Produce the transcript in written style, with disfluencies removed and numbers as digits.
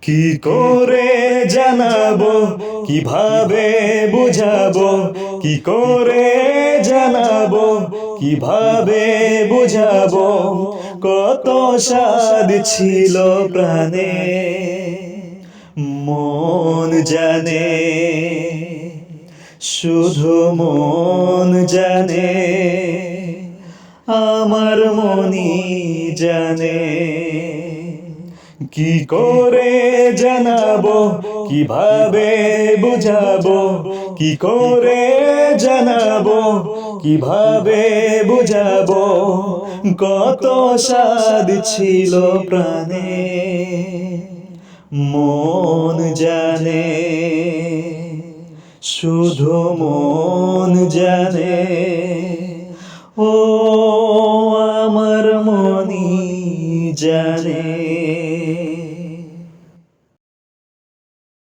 কি করে জানাবো, কিভাবে বুঝাবো, কি করে জানাবো, কিভাবে বুঝাবো, কত স্বাদ ছিল প্রাণে মন জানে, শুধু মন জানে, আমার মনই জানে। কি করে জানাবো, কিভাবে বুঝাবো, কি করে জানাবো, কিভাবে বুঝাবো, কত স্বাদ ছিল প্রাণে মন জানে, শুধু মন জানে, ও আমার মনই জানে।